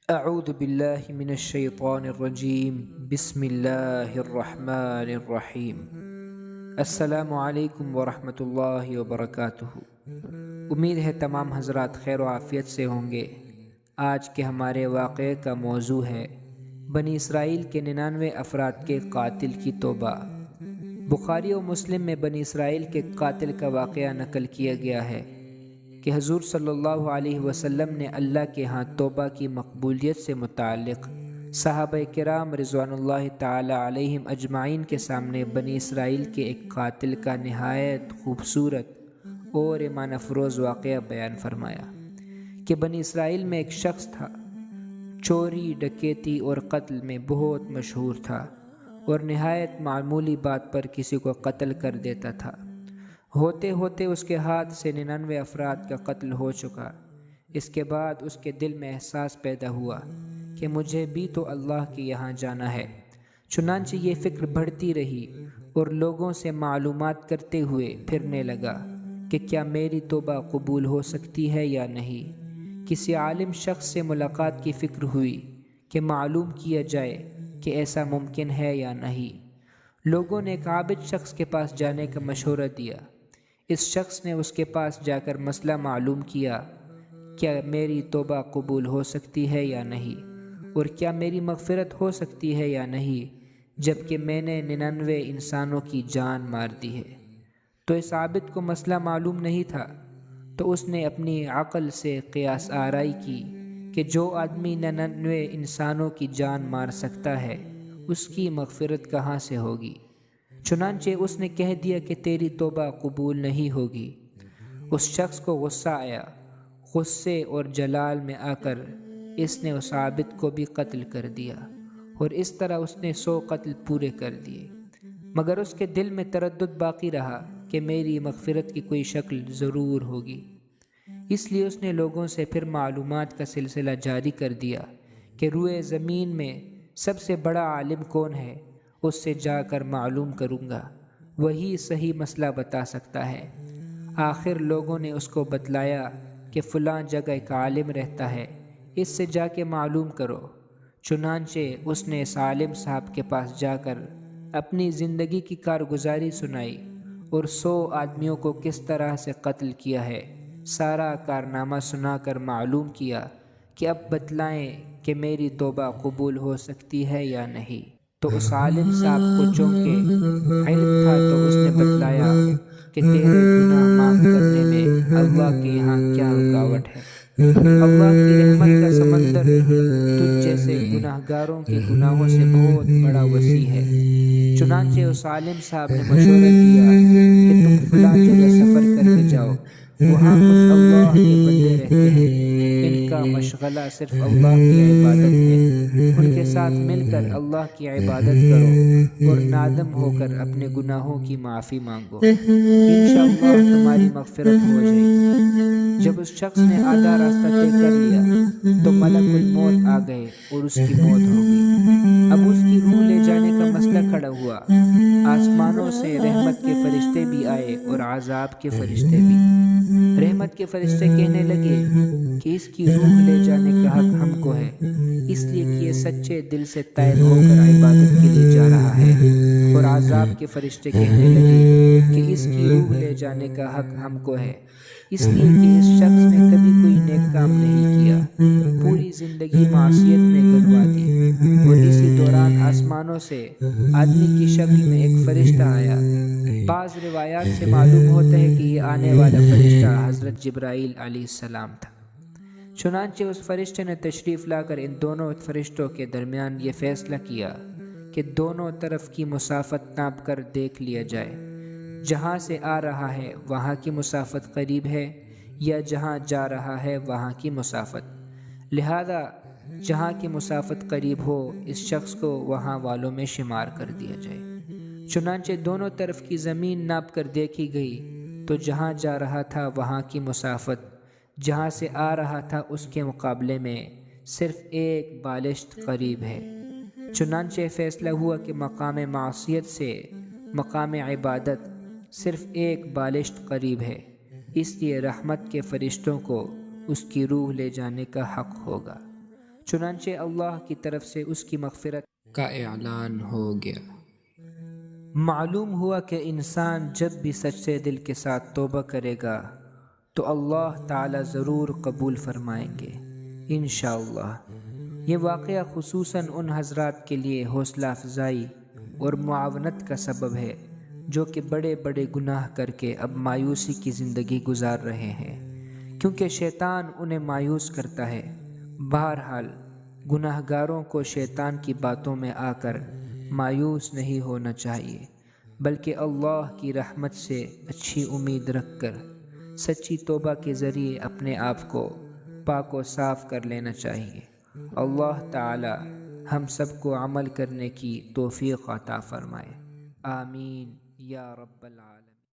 اعوذ باللہ من الشیطان الرجیم بسم اللہ الرحمن الرحیم۔ السلام علیکم ورحمۃ اللہ وبرکاتہ۔ امید ہے تمام حضرات خیر و عافیت سے ہوں گے۔ آج کے ہمارے واقعے کا موضوع ہے بنی اسرائیل کے 99 افراد کے قاتل کی توبہ۔ بخاری و مسلم میں بنی اسرائیل کے قاتل کا واقعہ نقل کیا گیا ہے کہ حضور صلی اللہ علیہ وسلم نے اللہ کے ہاں توبہ کی مقبولیت سے متعلق صحابہ کرام رضوان اللہ تعالی علیہم اجمعین کے سامنے بنی اسرائیل کے ایک قاتل کا نہایت خوبصورت اور ایمان افروز واقعہ بیان فرمایا کہ بنی اسرائیل میں ایک شخص تھا، چوری، ڈکیتی اور قتل میں بہت مشہور تھا اور نہایت معمولی بات پر کسی کو قتل کر دیتا تھا۔ ہوتے ہوتے اس کے ہاتھ سے 99 افراد کا قتل ہو چکا۔ اس کے بعد اس کے دل میں احساس پیدا ہوا کہ مجھے بھی تو اللہ کے یہاں جانا ہے۔ چنانچہ یہ فکر بڑھتی رہی اور لوگوں سے معلومات کرتے ہوئے پھرنے لگا کہ کیا میری توبہ قبول ہو سکتی ہے یا نہیں۔ کسی عالم شخص سے ملاقات کی فکر ہوئی کہ معلوم کیا جائے کہ ایسا ممکن ہے یا نہیں۔ لوگوں نے ایک عابد شخص کے پاس جانے کا مشورہ دیا۔ اس شخص نے اس کے پاس جا کر مسئلہ معلوم کیا، کیا میری توبہ قبول ہو سکتی ہے یا نہیں، اور کیا میری مغفرت ہو سکتی ہے یا نہیں، جبکہ میں نے 99 انسانوں کی جان مار دی ہے۔ تو اس عابد کو مسئلہ معلوم نہیں تھا، تو اس نے اپنی عقل سے قیاس آرائی کی کہ جو آدمی 99 انسانوں کی جان مار سکتا ہے اس کی مغفرت کہاں سے ہوگی۔ چنانچہ اس نے کہہ دیا کہ تیری توبہ قبول نہیں ہوگی۔ اس شخص کو غصہ آیا۔ غصے اور جلال میں آ کر اس نے اس عابد کو بھی قتل کر دیا اور اس طرح اس نے 100 قتل پورے کر دیے۔ مگر اس کے دل میں تردد باقی رہا کہ میری مغفرت کی کوئی شکل ضرور ہوگی۔ اس لیے اس نے لوگوں سے پھر معلومات کا سلسلہ جاری کر دیا کہ روئے زمین میں سب سے بڑا عالم کون ہے، اس سے جا کر معلوم کروں گا، وہی صحیح مسئلہ بتا سکتا ہے۔ آخر لوگوں نے اس کو بتلایا کہ فلاں جگہ ایک عالم رہتا ہے، اس سے جا کے معلوم کرو۔ چنانچہ اس نے اس عالم صاحب کے پاس جا کر اپنی زندگی کی کارگزاری سنائی اور 100 آدمیوں کو کس طرح سے قتل کیا ہے سارا کارنامہ سنا کر معلوم کیا کہ اب بتلائیں کہ میری توبہ قبول ہو سکتی ہے یا نہیں۔ تو اس عالم صاحب کو چونکہ علم تھا تو اس نے بتلایا کہ تیرے گناہ معاف کرنے میں اللہ کے یہاں کیا رکاوٹ ہے۔ اللہ کی رحمت کا سمندر تجھ جیسے گناہ گاروں کے گناہوں سے بہت بڑا وسیع ہے۔ چنانچہ اس عالم صاحب نے مشورہ دیا کہ تم فلاں جگہ سفر کر کے جاؤ، وہاں کچھ اللہ کے بندے رہتے ہیں، ان کا مشغلہ صرف اللہ کی عبادت ہے، ان کے ساتھ مل کر اللہ کی عبادت کرو اور نادم ہو کر اپنے گناہوں کی معافی مانگو، انشاءاللہ تمہاری مغفرت ہو جائے گی۔ جب اس شخص نے آدھا راستہ طے کر لیا تو ملک الموت آ گئے اور اس کی موت ہو گئی۔ اب اس کی روح لے جانے کا مسئلہ کھڑا ہوا۔ آسمانوں سے رحمت کے فرشتے بھی آئے اور عذاب کے فرشتے بھی۔ رحمت کے فرشتے کہنے لگے کہ اس کی روح لے جانے کا حق ہم کو ہے، اس لیے کہ یہ سچے دل سے تائب ہو کر عبادت کے لیے جا رہا ہے، اور عذاب کے فرشتے کہنے لگے کہ اس کی روح لے جانے کا حق ہم کو ہے، اس لیے کہ اس شخص نے کبھی کوئی نیک کام نہیں کیا، پوری زندگی معصیت میں گزروا دی۔ اور اسی دوران آسمانوں سے آدمی کی شکل میں ایک فرشتہ آیا۔ بعض روایات سے معلوم ہوتا ہے کہ یہ آنے والا فرشتہ حضرت جبرائیل علیہ السلام تھا۔ چنانچہ اس فرشتے نے تشریف لا کر ان دونوں فرشتوں کے درمیان یہ فیصلہ کیا کہ دونوں طرف کی مسافت ناپ کر دیکھ لیا جائے، جہاں سے آ رہا ہے وہاں کی مسافت قریب ہے یا جہاں جا رہا ہے وہاں کی مسافت، لہذا جہاں کی مسافت قریب ہو اس شخص کو وہاں والوں میں شمار کر دیا جائے۔ چنانچہ دونوں طرف کی زمین ناپ کر دیکھی گئی تو جہاں جا رہا تھا وہاں کی مسافت جہاں سے آ رہا تھا اس کے مقابلے میں صرف ایک بالشت قریب ہے۔ چنانچہ فیصلہ ہوا کہ مقام معصیت سے مقام عبادت صرف ایک بالشت قریب ہے، اس لیے رحمت کے فرشتوں کو اس کی روح لے جانے کا حق ہوگا۔ چنانچہ اللہ کی طرف سے اس کی مغفرت کا اعلان ہو گیا۔ معلوم ہوا کہ انسان جب بھی سچے دل کے ساتھ توبہ کرے گا تو اللہ تعالی ضرور قبول فرمائیں گے انشاءاللہ۔ یہ واقعہ خصوصاً ان حضرات کے لیے حوصلہ افزائی اور معاونت کا سبب ہے جو کہ بڑے بڑے گناہ کر کے اب مایوسی کی زندگی گزار رہے ہیں، کیونکہ شیطان انہیں مایوس کرتا ہے۔ بہرحال گناہ گاروں کو شیطان کی باتوں میں آ کر مایوس نہیں ہونا چاہیے، بلکہ اللہ کی رحمت سے اچھی امید رکھ کر سچی توبہ کے ذریعے اپنے آپ کو پاک و صاف کر لینا چاہیے۔ اللہ تعالی ہم سب کو عمل کرنے کی توفیق عطا فرمائے، آمین یا رب العالمین۔